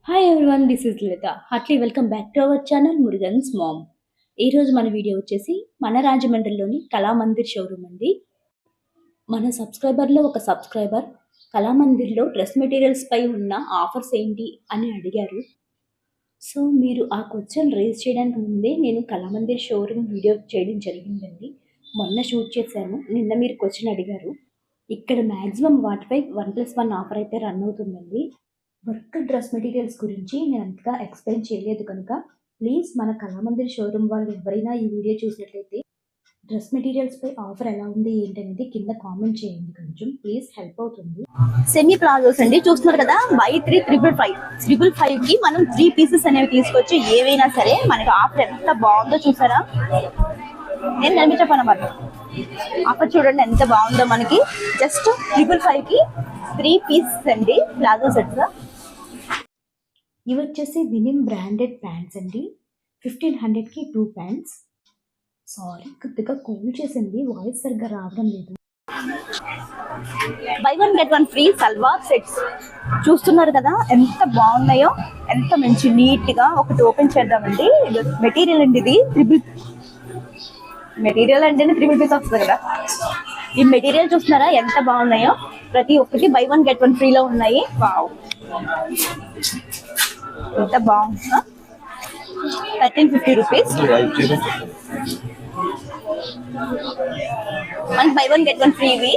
Hi everyone, this is Lalitha. Heartly welcome back to our channel Murugan's mom. ఈరోజు మన video వచ్చేసి మన రాజమండ్రిలోని కళామందిర్ షోరూమ్ అండి. మన సబ్స్క్రైబర్లో ఒక సబ్స్క్రైబర్ కళామందిర్లో డ్రెస్ మెటీరియల్స్ పై ఉన్న ఆఫర్స్ ఏంటి అని అడిగారు. సో మీరు ఆ క్వశ్చన్ రేజ్ చేయడానికి ముందే నేను కళామందిర్ షోరూమ్ వీడియో చేయడం జరిగిందండి. మొన్న షూట్ చేశాను, నిన్న మీరు క్వశ్చన్ అడిగారు. ఇక్కడ మ్యాక్సిమం వాటిపై 1+1 ఆఫర్ అయితే రన్ అవుతుందండి. వర్క్ డ్రెస్ మెటీరియల్స్ గురించి నేను అంతగా ఎక్స్ప్లెయిన్ చేయలేదు కనుక ప్లీజ్ మన కళామందిర్ షోరూమ్ వాళ్ళు ఎవరైనా ఈ వీడియో చూసినట్లయితే డ్రెస్ మెటీరియల్స్పై ఆఫర్ ఎలా ఉంది ఏంటనేది కింద కామెంట్ చేయండి, కొంచెం ప్లీజ్ హెల్ప్ అవుతుంది. సెమీ ప్లాజోస్ అండి, చూస్తున్నారు కదా. బై 3 555 కి మనం 3 పీసెస్ అనేవి తీసుకొచ్చి ఏవైనా సరే మనకి ఆఫర్ ఎంత బాగుందో చూసారా. నేను కనిపించపనమాట ఆఫర్ చూడండి ఎంత బాగుందో. మనకి జస్ట్ 555 కి 3 పీసెస్ అండి ప్లాజో సెట్స్. ఇవి వచ్చేసి వినిమ్ బ్రాండెడ్ ప్యాంట్స్ అండి. 1500కి 2 ప్యాంట్స్. సారీ, కొద్దిగా కూల్ చేసింది, వాయిస్ సరిగ్గా రావడం లేదు. By 1 get 1 free salwar sets చూస్తున్నారు కదా ఎంత బాగున్నాయో. ఎంత మంచి నీట్ గా ఒకటి ఓపెన్ చేద్దామండి. మెటీరియల్ అండి ఇది మెటీరియల్ అంటేనే 3 పీస్ వస్తుంది కదా. ఈ మెటీరియల్ చూస్తున్నారా ఎంత బాగున్నాయో. ప్రతి ఒక్కటి బై 1 గెట్ 1 ఫ్రీలో ఉన్నాయి. వావ్, ఎంత బాగుందా. 1350 రూపీస్ మనకి బై 1 గెట్ 1 ఫ్రీ. ఇవి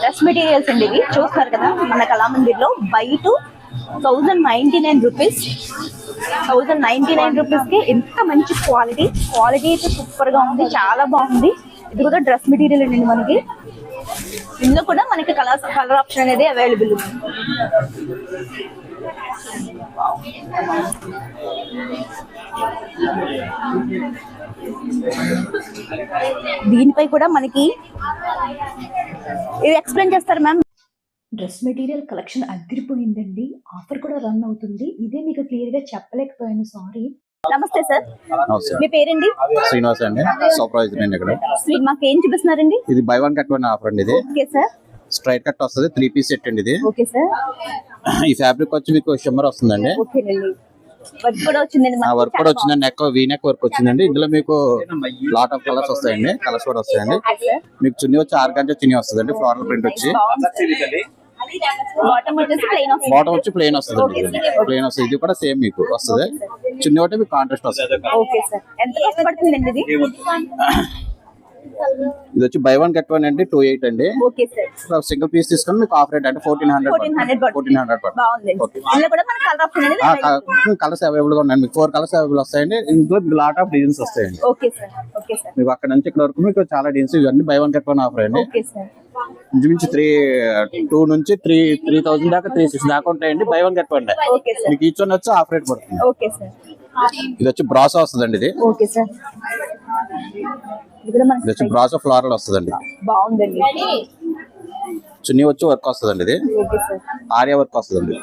డ్రెస్ మెటీరియల్స్ అండి. ఇవి చూస్తారు కదా మన కళామందిర్లో. By 2 1099 rupees. 1099 రూపీస్ కి ఎంత మంచి క్వాలిటీ అయితే సూపర్ గా ఉంది, చాలా బాగుంది. ఇది కూడా డ్రెస్ మెటీరియల్ అండి. మనకి ఇందులో కూడా మనకి కలర్ ఆప్షన్ అనేది అవైలబుల్ ఉంది. దీనిపై కూడా మనకి ఇది ఎక్స్ప్లెయిన్ చేస్తారు మ్యామ్. డ్రెస్ మెటీరియల్ కలెక్షన్ అదిరిపోయిందండి. ఆఫర్ కూడా రన్ అవుతుంది. ఇదే మీకు క్లియర్ గా చెప్పలేకపోయాను, సారీ. నమస్తే సార్, మీ పేరండి? శ్రీనివాస్ అండి, సూపర్వైజర్ అండి. ఇక్కడ మాకు ఏం చూపిస్తున్నారండి? ఇది బై 1 గెట్ 1 ఆఫర్ అండి. ఇది ఓకే సార్. స్ట్రైట్ కట్ వస్తుంది, 3 పీస్ సెట్ అండి ఇది. Okay sir. ఈ ఫ్యాబ్రిక్ వచ్చి మీకు షిమ్మర్ వస్తుందండి. ఓకేనండి. వర్క్ కూడా వచ్చిందండి. వర్క్ కూడా వచ్చిందండి. నెక్ వీ నెక్ వర్క్ వచ్చిందండి. ఇందులో మీకు లాట్ ఆఫ్ కలర్స్ వస్తాయండి. కలర్స్ కూడా వస్తాయండి. మీకు చున్నీ వచ్చి ఆర్గాంజా చున్నీ వస్తుందండి. ఫ్లోరల్ ప్రింట్ వచ్చి. బాటమ్ వచ్చి ప్లెయిన్ వస్తుంది. ప్లెయిన్ వస్తుంది. ఇది కూడా సేమ్ మీకు వస్తుంది. చున్నీ ఒకటి మీకు కాంట్రాస్ట్ వస్తుంది. ఇది వచ్చి బై 1 గెట్ 1 అండి. 28 అండి. సింగిల్ పీస్ తీసుకుని మీకు ఆఫర్ రేట్ అంటే 1400 కలర్స్ అవైలబుల్ గా ఉన్నాయి. మీకు 4 కలర్స్ అవైలబుల్ వస్తాయండి. ఇందులో మీకు లాట్ ఆఫ్ డిజైన్స్ వస్తాయండి. మీకు అక్కడ నుంచి ఇక్కడ వరకు మీకు చాలా డిజైన్స్. ఇవన్నీ బై 1 గెట్ 1 ఆఫర్ అండి. ఇంచుమించు 2 నుంచి 3,000 దాకా 3,600 దాకా ఉంటాయండి. బై 1 గెట్ 1 మీకు ఈచ్ వన్ వచ్చి ఆఫర్ రేట్ పడుతుంది. ఇది వచ్చి బ్రాసో వస్తుందండి. ఇది వచ్చి బ్రాసో ఫ్లోరల్ వస్తుందండి. చున్నీ వచ్చి వర్క్ వస్తుందండి. ఇది ఆర్యా వర్క్ వస్తుందండి.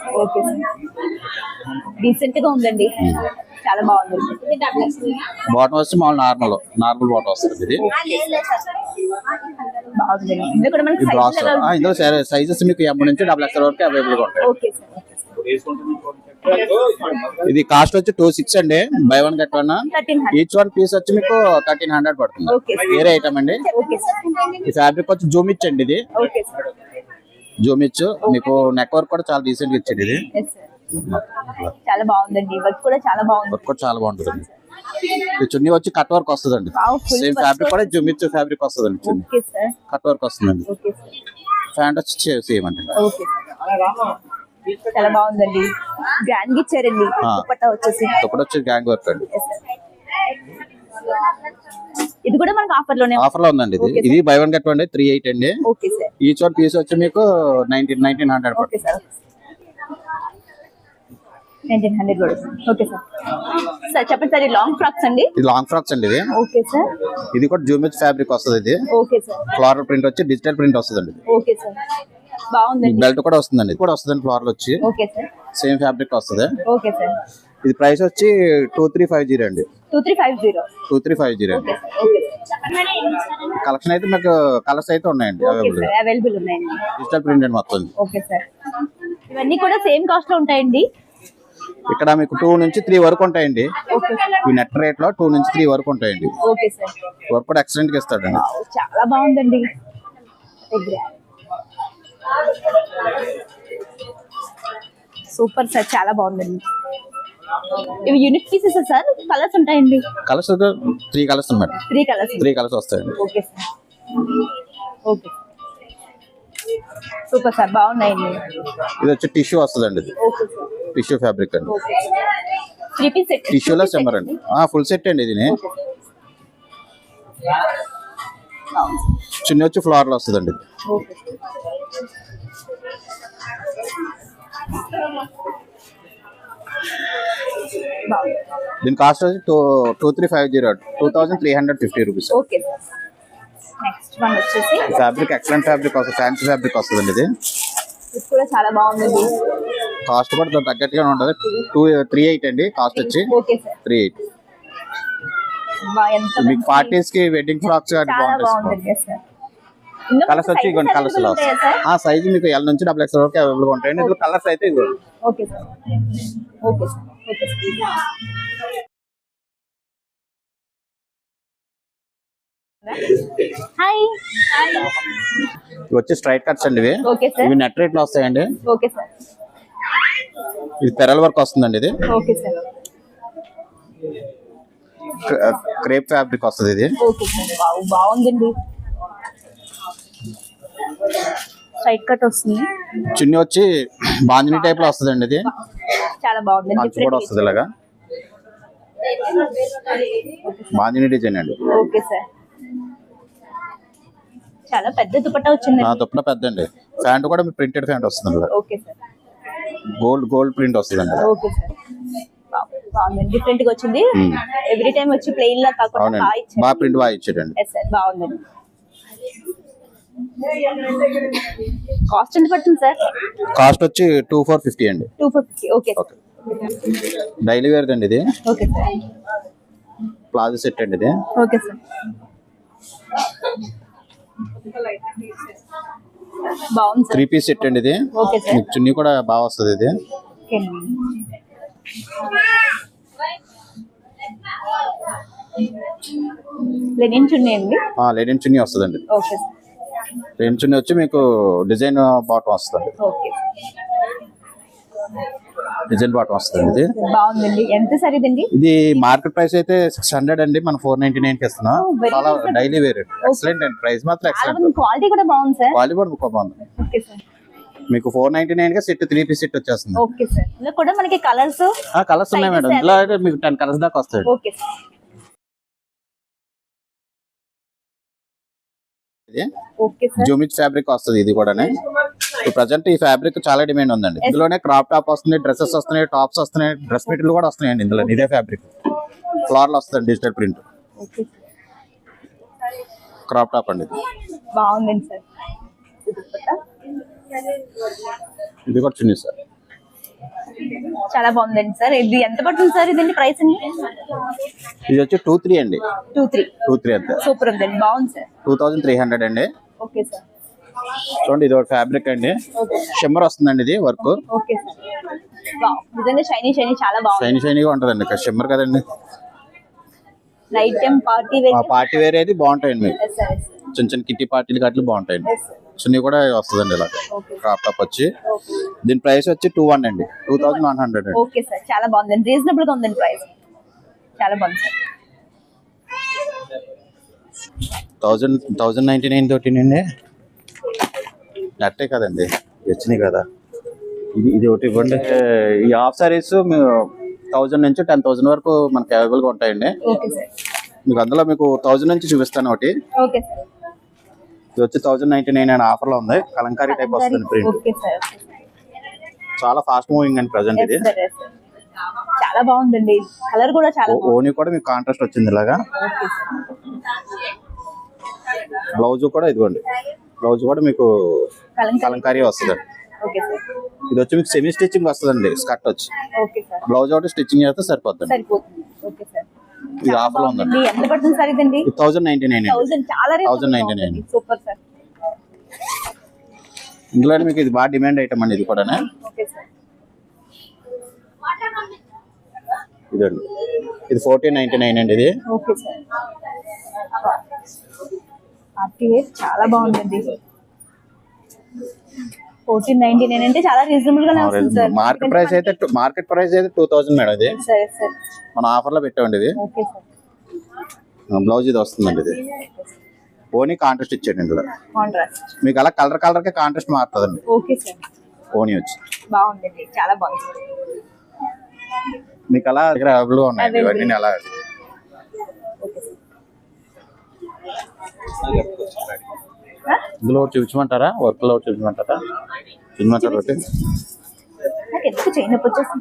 డీసెంట్ గా ఉందండి, చాలా బాగుంది. బాటమ్ వచ్చి మామూలు నార్మల్ బాటమ్ వస్తుంది. ఇది ఇందులో సైజెస్ మీకు M నుంచి XXL వరకు అవైలబుల్ గా ఉంటాయి. ఇది కాస్ట్ వచ్చి 26 అండి. Buy 1 get 1. Each one piece వచ్చి మీకు 1300 పడుతుంది. వేరే ఐటమ్ అండి. ఈ ఫ్యాబ్రిక్ వచ్చి జూమిచ్ అండి. ఇది జూమిచ్ మీకు నెక్ వర్క్ కూడా చాలా డీసెంట్ గా ఇచ్చింది. ఇది చాలా బాగుందండి. వర్క్ కూడా చాలా బాగుంది. వర్క్ కూడా చాలా బాగుంటుంది. చున్నీ వచ్చి కట్ వర్క్ వస్తుందండి. సేమ్ ఫ్యాబ్రిక్ కూడా జూమిచ్ ఫ్యాబ్రిక్ వస్తుందండి. చున్నీ కట్ వర్క్ వస్తుందండి. ప్యాంట్ వచ్చి సేమ్ అండి. చాలా బాగుందండి. గ్యాంగ్ ఇచ్చారండి. దుపట్టా వచ్చి గ్యాంగ్ వర్క్ అండి. ఇది కూడా మనకి ఆఫర్ లో ఉందండి. ఇది బై 1 గెట్ 1 38 అండి. ఈచ్ వన్ పీస్ వచ్చి మీకు 1900 ఓకే సార్. 1900 పడుతుంది. Okay sir. సార్ చెప్పండి సార్, లాంగ్ ఫ్రాక్స్ అండి. ఇది లాంగ్ ఫ్రాక్స్ అండి. ఇది ఓకే సార్. ఇది కూడా జూమిచ్ ఫ్యాబ్రిక్ వస్తుంది. ఇది ఓకే సార్. ఫ్లోరల్ ప్రింట్ వచ్చి డిజిటల్ ప్రింట్ వస్తుందండి. ఓకే సార్, బాగుందండి. బెల్ట్ కూడా వస్తుందండి. ఇది కూడా వస్తుందండి. ఫ్లోరల్ వచ్చి సేమ్ ఫ్యాబ్రిక్ వస్తుంది. Okay sir. ఇది ప్రైస్ వచ్చి 2350 అండి. 2350 అండి. కలెక్షన్ అయితే మీకు కలర్స్ అయితే ఉన్నాయండి, అవైలబుల్ ఉన్నాయండి. డిజిటల్ ప్రింట్ అండి మొత్తం. Okay sir. ఇవన్నీ కూడా సేమ్ కాస్ట్ లో ఉంటాయండి. ఇక్కడ మీకు 2 నుంచి 3 వరకు ఉంటాయండి. ఈ నెట్ రేట్ లో 2 నుంచి 3 వరకు ఉంటాయండి. Okay sir. వర్క్ కూడా ఎక్సలెంట్ గా ఇస్తాడండి. చాలా బాగుందండి. సూపర్ సార్, చాలా బాగుందండి. ఇవి యూనిక్ పీసెస్ సార్, కలర్స్ ఉంటాయండి. కలర్స్ 3 కలర్స్ ఉన్నాయి. 3 కలర్స్ వస్తాయండి. Okay sir. Okay super sir, బాగున్నాయండి. ఇది వచ్చి టిష్యూ వస్తుందండి. ఇది ఓకే సార్. టిష్యూ ఫ్యాబ్రిక్ అండి. 3 పీస్ సెట్. టిష్యూలో సిమ్మర్ అండి. ఫుల్ సెట్ అండి. ఇది చిన్న వచ్చి ఫ్లవర్ లో వస్తుందండి. ఓకే. దీని కాస్ట్ వచ్చి 2350 2350 rupees. Okay sir. Next one వచ్చేసి ఫ్యాబ్రిక్ ఎక్సలెంట్ ఫ్యాబ్రిక్ వస్తుంది. ఫ్యాన్సీ ఫ్యాబ్రిక్ వస్తుందండి. ఇది కూడా చాలా బాగుందండి. కాస్ట్ కూడా తగ్గట్టుగానే ఉంటుంది. 238 అండి కాస్ట్ వచ్చి. Okay sir. 38. మీకు పార్టీస్ కి వెడ్డింగ్ ఫ్రాక్స్ బాగుంటాయి. కలర్స్ వచ్చి ఇవ్వండి. కలర్స్ లో సైజ్ మీకు L నుంచి XXL వరకు అవైలబుల్ ఉంటాయండి. ఇందులో కలర్స్ అయితే ఇవ్వండి. Okay sir. Okay sir. Okay sir. Hi. ఇవి వచ్చి స్ట్రైట్ కట్స్ అండి. ఇవి ఓకే సార్. ఇవి నెట్ రేట్ లో వస్తాయండి. Okay sir. ఇది పెరల్ వర్క్ వస్తుందండి. ఇది ఓకే సార్. క్రేప్ ఫ్యాబ్రిక్ వస్తుంది. ఇది ఓకే సార్. బాగుందండి. స్ట్రైట్ కట్ వస్తుంది. చున్నీ వచ్చి బాందిని టైప్ లో వస్తుందండి. ఇది చాలా బాగుంది. పంచ్ కూడా వస్తుంది ఇలాగా. బాందిని డిజైన్ అండి. Okay sir. చాలా పెద్ద దుపట్టా వచ్చింది. దుపట్టా పెద్ద అండి. ప్యాంట్ కూడా ప్రింటెడ్ ప్యాంట్ వస్తుంది. Okay sir. గోల్డ్ ప్రింట్ వస్తుందండి. Okay sir. బాగుందండి. డిఫరెంట్ గా వచ్చింది. ఎవ్రీ టైం వచ్చి ప్లెయిన్ లా కాకుండా బాగా ప్రింట్ బాగా ఇచ్చాడండి. ఎస్ సార్, బాగుందండి. కాస్ట్ ఎంత పడుతుంది సార్? కాస్ట్ వచ్చి 2450 అండి. 250. Okay sir. డైలీ వేర్ అండి. ఇది ఓకే సార్. ప్లాజో సెట్ అండి. ఇది ఓకే సార్. బాగుంది సార్. 3 పీస్ సెట్ అండి. ఇది ఓకే సార్. చున్నీ కూడా బాగా వస్తుంది. ఇది ఓకే. లెనిన్ చున్నీ అండి. లెనిన్ చున్నీ వస్తుందండి. Okay sir. లెనిన్ చున్నీ వచ్చి మీకు డిజైన్ బాటం వస్తుంది. ఓకే. డిజైన్ బాటం వస్తుంది. ఇది బాగుందండి. ఎంత సార్ ఇదండి? ఇది మార్కెట్ ప్రైస్ అయితే 600 అండి. మనం 499 కి ఇస్తున్నాం. చాలా డైలీ వేర్ ఎక్సలెంట్ అండి. ప్రైస్ మాత్రం ఎక్సలెంట్. క్వాలిటీ కూడా బాగుంది సార్. క్వాలిటీ కూడా బాగుంది. Okay sir. మీకు 499 గా సెట్ 3 పీస్ సెట్ వచ్చేస్తుంది. Okay sir. ఇందులో కూడా మనకి కలర్స్ ఉన్నాయి మేడం. ఇందులో అయితే మీకు 10 కలర్స్ దాకా వస్తాయి. Okay sir. జూమిచ్ ఫ్యాబ్రిక్ వస్తుంది. ఇది కూడా ప్రజెంట్ ఈ ఫ్యాబ్రిక్ చాలా డిమాండ్ ఉందండి. ఇందులోనే క్రాప్ టాప్ వస్తున్నాయి, డ్రెస్సెస్ వస్తున్నాయి, టాప్స్ వస్తున్నాయి, డ్రెస్ మెటీరియల్ కూడా వస్తున్నాయండి. ఇందులో ఇదే ఫ్యాబ్రిక్ ఫ్లవర్ లో వస్తుంది. డిజిటల్ ప్రింట్ క్రాప్ టాప్ అండి. బాగుంది సార్. ఇది కూడా చిన్న సార్. చాలా బాగుందండి సార్. ఇది ఎంత పడుతుంది సార్? ఇదండి ప్రైస్ అండి? ఇది వచ్చి 23 అండి. 23 అంతే. సూపర్ ఉందండి. బాగుంది సార్. 2300 అండి. Okay sir. చూడండి ఇది ఒక ఫ్యాబ్రిక్ అండి. షిమ్మర్ వస్తుందండి. ఇది వర్క్. Okay sir. నిజంగా షైనీ చాలా బాగుంది. షైనీగా ఉంటుందండి. షిమ్మర్ కదండి. నైట్ టైం పార్టీ వేర్ అయితే బాగుంటాయండి. మీకు చిన్న చిన్న కిట్టి పార్టీలు గట్లు బాగుంటాయండి. చున్నీ కూడా వస్తుందండి. ఇలా క్రాప్ టాప్ వచ్చి దీని ప్రైస్ వచ్చి 21 అండి. 2100. Okay sir. చాలా బాగుందండి. రీజనబుల్ గా ఉందండి ప్రైస్. చాలా బాగుంది సార్. 1099 తోటినండి. నట్టే కదండి. వచ్చినాయి కదా. ఇది ఒకటి ఇవ్వండి. ఈ హాఫ్ సారీస్ 1000 నుంచి 10,000 వరకు మనకి అవైలబుల్ గా ఉంటాయండి. మీకు అందులో మీకు 1000 నుంచి చూపిస్తాను ఒకటి. Okay sir. ఇది వచ్చి 1099 అని ఆఫర్ లో ఉంది. కలంకారీ టైప్ వస్తుంది ప్రింట్. Okay sir. చాలా ఫాస్ట్ మూవింగ్ అండి ప్రెజెంట్. ఇది చాలా బాగుందండి. కలర్ కూడా చాలా ఓనీ కూడా మీకు కాంట్రాస్ట్ వచ్చింది ఇలాగా. బ్లౌజ్ కూడా ఇదిగోండి. బ్లౌజ్ కూడా మీకు కలంకారీ వస్తుంది. ఇది వచ్చి మీకు సెమీ స్టిచ్చింగ్ వస్తుందండి. స్కర్ట్ వచ్చి బ్లౌజ్ ఒకటి స్టిచ్చింగ్ చేస్తే సరిపోతుంది. ఇది ఆఫర్ లో ఉందండి. ఎంత పడుతుంది సార్ ఇదండి? 1099. 1099. Super sir. ఇందులో మీకు ఇది బాగా డిమాండ్ ఐటమ్ అండి. ఇది కూడా ఓకే ఇదండి ఇది 1499 అండి ఇది. Okay sir. పార్టీ వేర్ చాలా బాగుందండి. 1499 అంటే చాలా రీజనబుల్ గానే వస్తుంది సార్. మార్కెట్ ప్రైస్ అయితే 2000 మేడం ఇది. సరే సార్. మన ఆఫర్ లో పెట్టామండి ఇది. Okay sir. బ్లౌజ్ ఇది వస్తుందండి ఇది. ఓనీ కాంట్రాస్ట్ ఇచ్చాడు ఇందులో. కాంట్రాస్ట్ మీకు అలా కలర్ కి కాంట్రాస్ట్ మారుతుందండి. Okay sir. ఓనీ వచ్చి బాగుందండి, చాలా బాగుంది. మీకు అలా దగ్గర అవైలబుల్ గా ఉన్నాయండి ఇవన్నీ. అలా ఇందులో చూపించమంటారా? వర్క్ లో చూపించమంటారా? చూపించమంటారా? ఒకటి నాకు ఎందుకు చేయనప్పుడు వచ్చేసి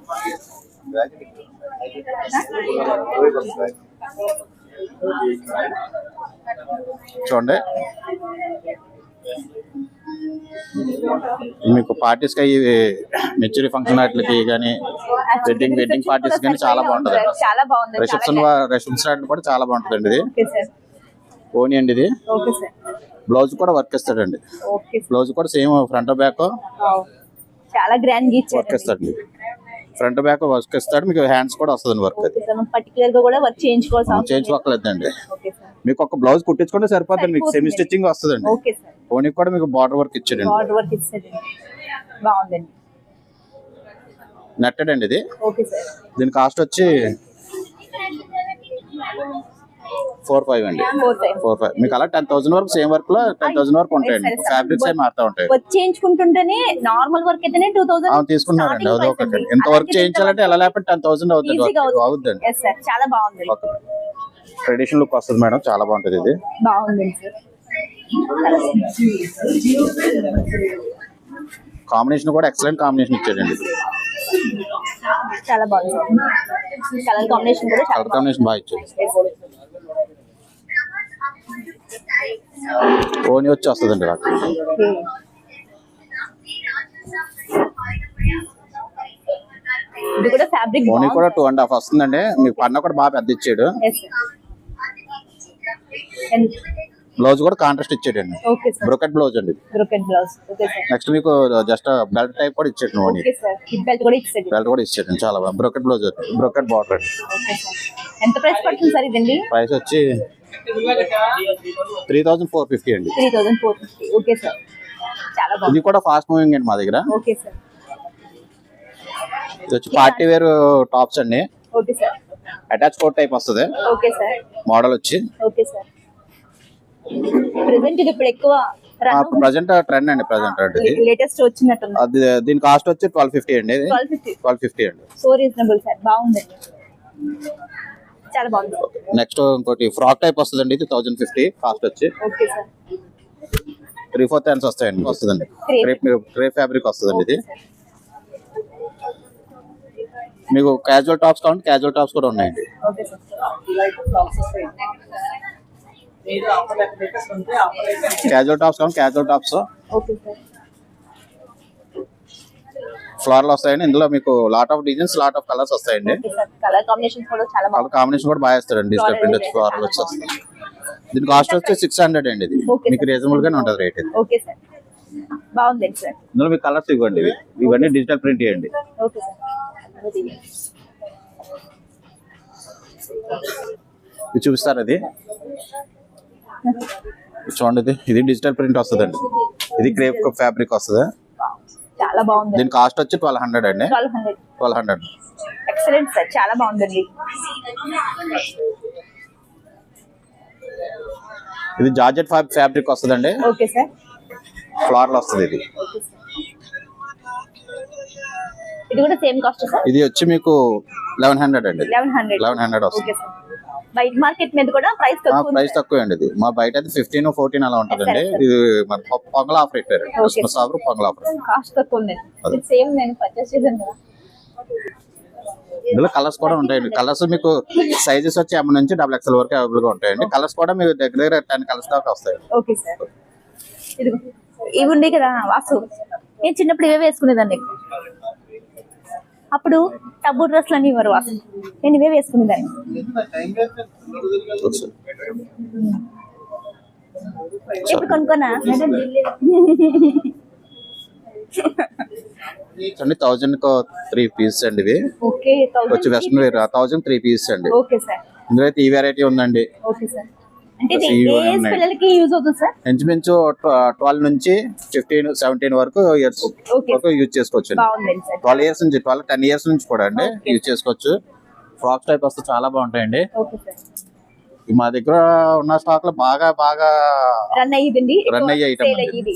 చూడండి, మీకు పార్టీస్ కి మెచ్యూరి ఫంక్షన్ వాటికి కానీ వెడ్డింగ్ పార్టీస్ కానీ చాలా బాగుంటుంది. చాలా బాగుంది. రిసెప్షన్ కూడా చాలా బాగుంటుందండి ఇది. ఓనీ అండి ఇది. Okay sir. బ్లౌజ్ కూడా వర్క్ ఇస్తాడండి. ఓకే. బ్లౌజ్ కూడా సేమ్ ఫ్రంట్ బ్యాక్ చాలా గ్రాండ్ గా ఇచ్చారు. వర్క్ ఇస్తాడండి. ఫ్రంట్ బ్యాక్ వర్క్ ఇస్తాడు. మీకు హ్యాండ్స్ కూడా వస్తుంది వర్క్. పర్టికులర్ గా కూడా వర్క్ చేయించుకోకలేదండి. మీకు ఒక బ్లౌజ్ కుట్టించుకుంటే సరిపోతుంది. మీకు సెమీ స్టిచ్చింగ్ వస్తుందండి. Okay sir. ఓనీ కూడా మీకు బార్డర్ వర్క్ ఇచ్చాడండి. బార్డర్ వర్క్ ఇచ్చాడండి. బాగుందండి. నెట్టెడ్ అండి ఇది. Okay sir. దీని కాస్ట్ వచ్చి 45 అండి. 45. మీకు అలా 10,000 వరకు సేమ్ వర్క్ లో 10,000 వరకు ఉంటాయండి. ఫ్యాబ్రిక్స్ అవి మారుతా ఉంటాయి. వర్క్ చేయించుకుంటుంటేనే నార్మల్ వర్క్ అయితేనే 2000 తీసుకున్నారండి. అది ఒకటి. ఎంత వర్క్ చేయించాలంటే ఎలా లేకపోతే 10,000 అవుతుందండి. చాలా బాగుంది. ట్రెడిషనల్ లుక్ వస్తుంది మేడం. చాలా బాగుంటుంది ఇది. బాగుంది సార్. కాంబినేషన్ కూడా ఎక్సలెంట్ కాంబినేషన్ ఇచ్చాడండి. చాలా బాగుంది. కలర్ కాంబినేషన్ కూడా కలర్ కాంబినేషన్ బాగా ఇచ్చాడు. ఓనీ వచ్చి వస్తుందండి నాకు. ఇది కూడా ఫ్యాబ్రిక్ ఓనీ కూడా 2.5 వస్తుందండి. మీకు పన్న కూడా బాగా పెద్ద ఇచ్చాడు. బ్లౌజ్ కూడా కాంట్రాస్ట్ ఇచ్చాడండి. బ్రోకెట్ బ్లౌజ్ అండి. నెక్స్ట్ మీకు జస్ట్ బెల్ట్ టైప్ కూడా ఇచ్చాడు. ఓనీ బెల్ట్ కూడా ఇచ్చాడు. చాలా బాగా బ్రోకెట్ బ్లౌజ్, బ్రోకెట్ బార్డర్ అండి. ఎంత ప్రైస్ పడుతుంది సార్ ఇదండి? ప్రైస్ వచ్చి 3,450 అండి. 3,450. Okay sir. చాలా బాగుంది. ఇది కూడా ఫాస్ట్ మూవింగ్ అండి మా దగ్గర. Okay sir. ఇది వచ్చి పార్టీ వేర్ టాప్స్ అండి. Okay sir. Attach coat type వస్తుంది. Okay sir. మోడల్ వచ్చి. Okay sir. ప్రెజెంట్ ఇది ఇప్పుడు ఎక్కువ ప్రెజెంట్ ట్రెండ్ అండి. ప్రెజెంట్ అంటే లేటెస్ట్ వచ్చినట్టుంది. అది దీని కాస్ట్ వచ్చి 1250 అండి. 1250 అండి. So reasonable sir. బాగుందండి, చాలా బాగుంది. నెక్స్ట్ ఇంకోటి ఫ్రాక్ టైప్ వస్తుందండి. ఇది 1050 కాస్ట్ వచ్చి. Okay sir. 3/4 హ్యాండ్స్ వస్తాయండి. వస్తుందండి. క్రేప్ ఫ్యాబ్రిక్ వస్తుందండి ఇది. మీకు క్యాజువల్ టాప్స్ కావాలి, క్యాజువల్ టాప్స్ కూడా ఉన్నాయండి. Okay sir. క్యాజువల్ టాప్స్ కావాలి, casual tops. Okay sir. Floral వస్తాయండి. ఇందులో మీకు lot of designs, lot of colours వస్తాయండి. కలర్ కాంబినేషన్ కూడా చాలా బాగుంది. కాంబినేషన్ కూడా బాగా ఇస్తారండి. డిజిటల్ ప్రింట్ వచ్చి ఫ్లోరల్ వచ్చి వస్తుంది. దీని కాస్ట్ వచ్చి 600 అండి. ఇది మీకు రీజనబుల్ గానే ఉంటుంది రేట్. Okay sir. బాగుంది సార్. ఇందులో మీకు కలర్స్ ఇవ్వండి. ఇవన్నీ డిజిటల్ ప్రింట్ ఇవ్వండి. Okay sir. ఇది చూపిస్తారు. అది చూడండి. ఇది డిజిటల్ ప్రింట్ వస్తుందండి. ఇది క్రేప్ ఫ్యాబ్రిక్ వస్తుంది. చాలా బాగుంది. దీని కాస్ట్ వచ్చి 1200 అండి. 1200. Excellent sir. చాలా బాగుందండి. ఇది జార్జెట్ ఫ్యాబ్రిక్ వస్తుందండి. Okay sir. ఫ్లోరల్ వస్తుంది. ఇది కూడా సేమ్ కాస్ట్ సార్. ఇది వచ్చి మీకు 1100 అండి. 1100 వస్తుంది. Okay sir. బయట మార్కెట్ మీద కూడా ప్రైస్ తక్కువ. ప్రైస్ తక్కువ అండి. ఇది మా బయట అయితే 15 14 అలా ఉంటుందండి. ఇది మన పొంగల్ ఆఫర్ పెట్టారు. Christmas offer, pongal offer. Cost తక్కువ ఉంది. ఇది సేమ్ నేను పర్చేస్ చేశాను కదా. ఇందులో కలర్స్ కూడా ఉంటాయండి. కలర్స్ మీకు సైజెస్ వచ్చి M నుంచి XXL వరకు అవైలబుల్ గా ఉంటాయండి. కలర్స్ కూడా మీకు దగ్గర 10 కలర్స్ దాకా వస్తాయి. Okay sir. ఇవి ఉన్నాయి కదా వాసు, నేను చిన్నప్పుడు ఇవే వేసుకునేదాన్ని. అప్పుడు టబ్బు డ్రెస్లు అన్ని ఇవ్వరు వాసు, నేను ఇవే వేసుకునేదాన్ని. ఇప్పుడు కొనుక్కోనా? అండి 1000 3 పీసెస్ అండి ఇవి ఓకే వచ్చి వెస్ట్రన్ వేర్ 1000 3 పీసెస్ అండి. Okay sir. ఇందులో అయితే ఈ వెరైటీ ఉందండి. Okay sir. అంటే ఇది ఏ ఏజ్ పిల్లలకి యూజ్ అవుతుంది సార్? ఇంచుమించు 12 నుంచి 15 17 వరకు ఇయర్స్ వరకు యూజ్ చేసుకోవచ్చు. 12 ఇయర్స్ నుంచి 10 ఇయర్స్ నుంచి కూడా అండి యూజ్ చేసుకోవచ్చు. ఫ్రాక్స్ టైప్ వస్తే చాలా బాగుంటాయండి. మా దగ్గర ఉన్న స్టాక్ లో బాగా రన్ అయ్యే ఐటమ్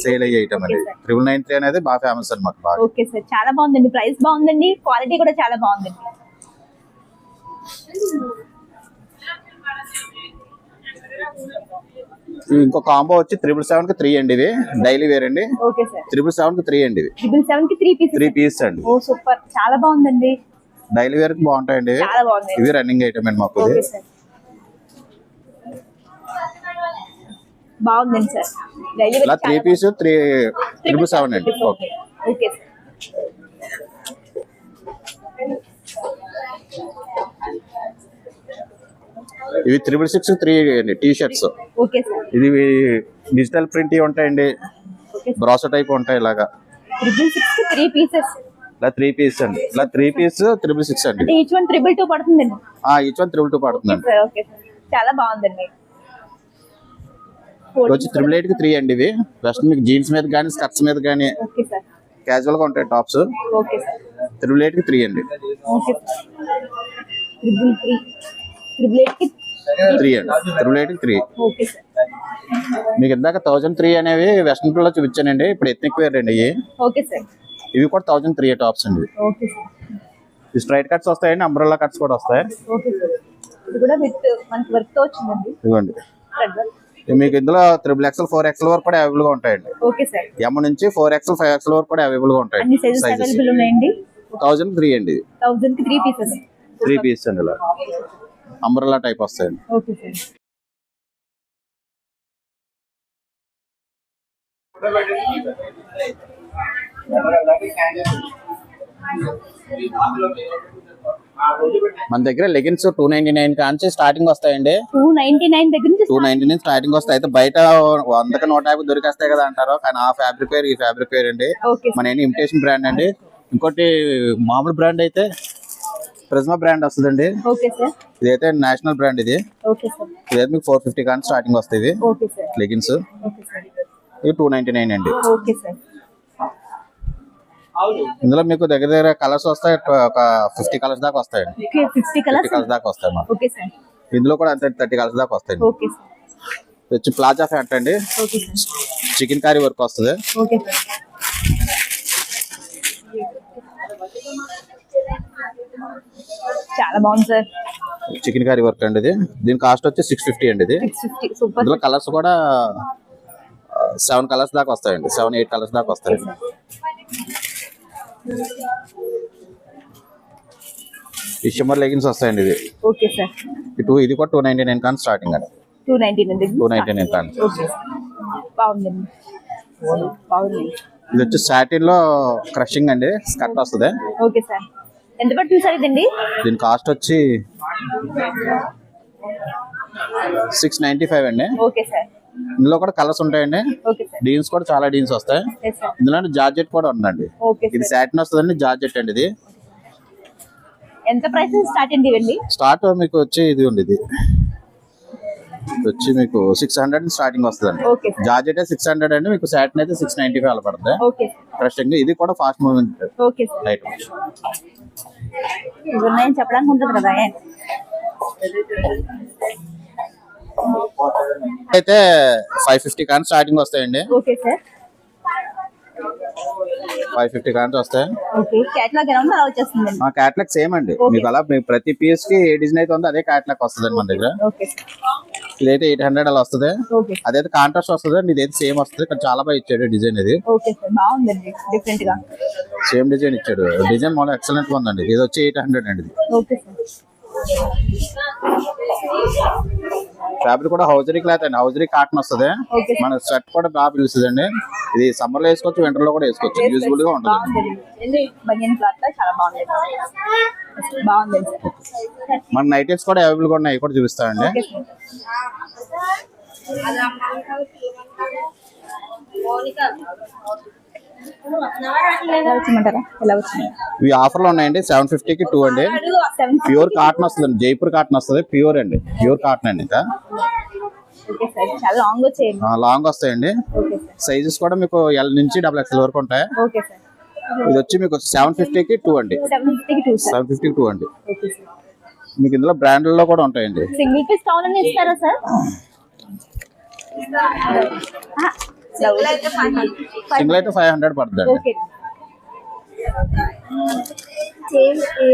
సేల్ అయ్యే ఐటమ్ అండి. 9993 అనేది బాగా ఫేమస్ అండి మాకు. ఓకే సార్, చాలా బాగుందండి. ప్రైస్ బాగుందండి, క్వాలిటీ కూడా చాలా బాగుందండి. ఇంకో కాంబో వచ్చి 777 కి 3 అండి. ఇవి డైలీ వేర్ అండి. Okay sir. 777 కి 3 అండి. ఇవి 777 కి 3 పీసెస్. 3 పీసెస్ అండి. ఓ సూపర్, చాలా బాగుందండి. డైలీ వేర్ కి బాగుంటాయండి. చాలా బాగుంది. ఇవి రన్నింగ్ ఐటమ్ అండి మాకు. ఓకే సార్, బాగుందండి సార్. డైలీ వేర్ 3 పీస్ 777 అండి. Okay okay sir. ఇవి 666 3 అండి టీ షర్ట్స్. Okay sir. ఇది డిజిటల్ ప్రింట్ ఉంటాయండి. బ్రాసో టైప్ ఉంటాయి. ఇలాగా 666 కి 3 పీసెస్. ఇలా 3 పీస్ అండి. ఇలా 3 పీస్ 666 అండి. ఈచ్ వన్ 222 పడుతుందండి. ఈచ్ వన్ 222 పడుతుందండి. ఓకే సార్, చాలా బాగుందండి. వచ్చి 888 కి 3 అండి. ఇవి వెస్ట్ మీకు జీన్స్ మీద కానీ స్కర్ట్స్ మీద కానీ ఓకే సార్ క్యాజువల్ గా ఉంటాయి టాప్స్. Okay sir. 888 కి 3 అండి. Okay sir. 888 కి 3 అండి. 888 కి 3. Okay sir. మీకు ఇందాక 1003 అనేవి వెస్ట్రన్ లో చూపించానండి. ఇప్పుడు ఎథ్నిక్ వేర్ అండి. Okay sir. ఇవి కూడా 1003 టాప్స్ అండి. Okay sir. ఈ స్ట్రైట్ కట్స్ వస్తాయండి, అంబ్రెల్లా కట్స్ కూడా వస్తాయి. Okay sir. ఇది కూడా విత్ మనకి వర్క్ తో వచ్చిందండి. ఇవ్వండి. మీకు ఇందులో 3XL 4XL వరకు కూడా అవైలబుల్ గా ఉంటాయండి. Okay sir. M నుంచి 4XL 5XL వరకు కూడా అవైలబుల్ గా ఉంటాయి. అన్ని సైజెస్ అవైలబుల్ ఉన్నాయండి. 1003 అండి. 1000 కి 3 పీసెస్. 3 పీసెస్ అండి. ఇలా అంబ్రెల్లా టైప్ వస్తాయండి. Okay sir. మన దగ్గర లెగిన్స్ 299 కాంచి స్టార్టింగ్ వస్తాయండి. 299 దగ్గర నుంచి 299 స్టార్టింగ్ వస్తాయి. అయితే బయట 100కి 150 దొరికేస్తాయి కదా అంటారు, కానీ ఆ ఫ్యాబ్రిక్ వేర్ ఈ ఫ్యాబ్రిక్ వేర్ అండి. మన ఇమిటేషన్ బ్రాండ్ అండి. ఇంకోటి మామూలు బ్రాండ్ అయితే ప్రిజ్మా బ్రాండ్ వస్తుందండి. ఇదైతే నేషనల్ బ్రాండ్. ఇది ఇదైతే మీకు 450 కానీ స్టార్టింగ్ వస్తాయి లెగిన్స్. ఇది 299 అండి. ఇందులో మీకు దగ్గర కలర్స్ వస్తాయి. ఒక 50 కలర్స్ దాకా వస్తాయండి. 50 కలర్స్ దాకా వస్తాయి మాకు. ఇందులో కూడా అంతే 30 కలర్స్ దాకా వస్తాయండి. వచ్చి ప్లాజా ఫ్యాంట్ అండి. చికెన్ కర్రీ వర్క్ వస్తుంది. చాలా బాగుంది సార్. చికెన్ కర్రీ వర్క్ అండి. ఇది దీని కాస్ట్ వచ్చి 650 అండి. ఇది ఇందులో కలర్స్ కూడా 7 కలర్స్ దాకా వస్తాయండి. 7-8 కలర్స్ దాకా వస్తాయండి. ఈ షిమ్మర్ లెగిన్స్ వస్తాయండి. ఇది ఓకే సార్. ఇది కూడా 299 కానీ స్టార్టింగ్ అండి. 299 కానీ. బాగుందండి. ఇది వచ్చి సాటిన్ లో క్రషింగ్ అండి. స్కర్ట్ వస్తుంది. Okay sir. ఎంత పడుతుంది సార్ ఇదండి? దీని కాస్ట్ వచ్చి 695 అండి. Okay sir. ఇందులో కూడా కలర్స్ ఉంటాయండి. డీన్స్ కూడా చాలా డీన్స్ వస్తాయి. ఇందులో జార్జెట్ కూడా ఉందండి. ఇది సాటిన్ వస్తుందండి. జార్జెట్ అండి. ఇది ఎంత ప్రైస్ స్టార్ట్ అండి? ఇవ్వండి. స్టార్ట్ మీకు వచ్చి ఇది ఉంది. ఇది వచ్చి మీకు 600 స్టార్టింగ్ వస్తుందండి. జార్జెట్ 600 అండి. మీకు సాటిన్ అయితే 695 అలా పడుతుంది. క్రషింగ్ ఇది కూడా ఫాస్ట్ మూవింగ్ ఐటమ్. ఇవన్నీ చెప్పడానికి ఉంటుంది కదా. అయితే 550 కానీ స్టార్టింగ్ వస్తాయండి. Okay sir. 550 కానీ వస్తాయి. క్యాటలాగ్ సేమ్ అండి. మీకు అలా ప్రతి పీస్ కి ఏ డిజైన్ అయితే ఉందో అదే క్యాటలాగ్ వస్తుంది మన దగ్గర. ఇదైతే 800 అలా వస్తుంది. అదైతే కాంట్రాస్ట్ వస్తుంది. ఇదైతే సేమ్ వస్తుంది. కానీ చాలా బాగా ఇచ్చాడు డిజైన్. ఇది సేమ్ డిజైన్ ఇచ్చాడు. డిజైన్ మామూలు ఎక్సలెంట్ గా ఉందండి. ఇది వచ్చి 800 అండి. ఫ్యాబ్రిక్ కూడా హౌజరీ క్లాత్ అండి. హౌజరీ కాటన్ వస్తుంది. మన షర్ట్ కూడా బాగా పిలుస్తుంది అండి. ఇది సమ్మర్ లో వేసుకోవచ్చు, వింటర్ లో కూడా వేసుకోవచ్చు. యూజ్ఫుల్ గా ఉంటుంది. మన నైటీస్ కూడా అవైలబుల్ గా ఉన్నాయి. కూడా చూపిస్తామండి. ఎలా వచ్చిందంటారా? ఎలా వచ్చింది? ఇవి ఆఫర్ లో ఉన్నాయండి. 750కి 2 అండి. ప్యూర్ కాటన్ వస్తుంది, జైపూర్ కాటన్ వస్తుంది, ప్యూర్ అండి, ప్యూర్ కాటన్ అండి. ఇంకా ఓకే సార్, చాలా లాంగ్ వచ్చేయండి. లాంగ్ వస్తాయండి. Okay sir. సైజెస్ కూడా మీకు ఎల్ నుంచి XXL వరకు ఉంటాయి. Okay sir. ఇది వచ్చి మీకు 750కి 2 అండి. 750కి 2 సార్. 750కి 2 అండి. Okay sir. మీకు ఇందులో బ్రాండ్లో కూడా ఉంటాయండి. సింగిల్ పీస్ కావాలని ఇస్తారా సార్? సింగిల్ అయితే 500 పడుతుంది అండి. ఓకే.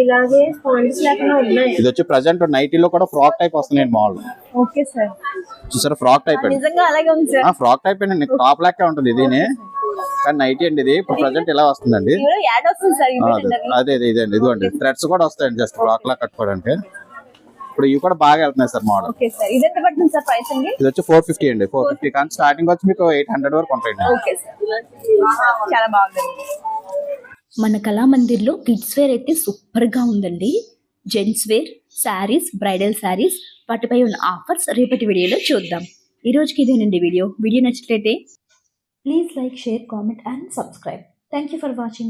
ఇలాగే స్పాంజెస్ లేకుండా ఉన్నాయి. ఇది వచ్చి ప్రజెంట్ నైటీలో కూడా ఫ్రాక్ టైప్ వస్తున్నాయండి మామూలు. Okay sir. చూసారా ఫ్రాక్ టైప్ అండి. నిజంగా అలాగే ఉంది సార్. ఫ్రాక్ టైప్ అండి, టాప్ లాక్కే ఉంటుంది ఇదిని, కానీ నైటీ అండి. ఇది ఇప్పుడు ప్రజెంట్ ఇలా వస్తుందండి. ఇందులో యాడ్ వస్తుంది సార్. అదే ఇదండి, ఇదిగోండి థ్రెడ్స్ కూడా వస్తాయండి జస్ట్ ఫ్రాక్ లా కట్టుకోవడానికి. ఇప్పుడు ఇవి కూడా బాగా వెళ్తున్నాయి సార్ మోడల్. Okay sir. ఇది ఎంత పడుతుంది సార్ ప్రైస్ అండి? ఇది వచ్చి 450 అండి. 450 కానీ స్టార్టింగ్ వచ్చి మీకు 800 వరకు ఉంటాయండి. ఓకే సార్, చాలా బాగుంది. మన కళామందిర్లో కిడ్స్ వేర్ అయితే సూపర్గా ఉందండి. Gents wear, saris, bridal saris, వాటిపై ఉన్న ఆఫర్స్ రేపటి వీడియోలో చూద్దాం. ఈ రోజుకి ఇదేనండి వీడియో. వీడియో నచ్చినట్లయితే please like, share, comment and subscribe. Thank you for watching.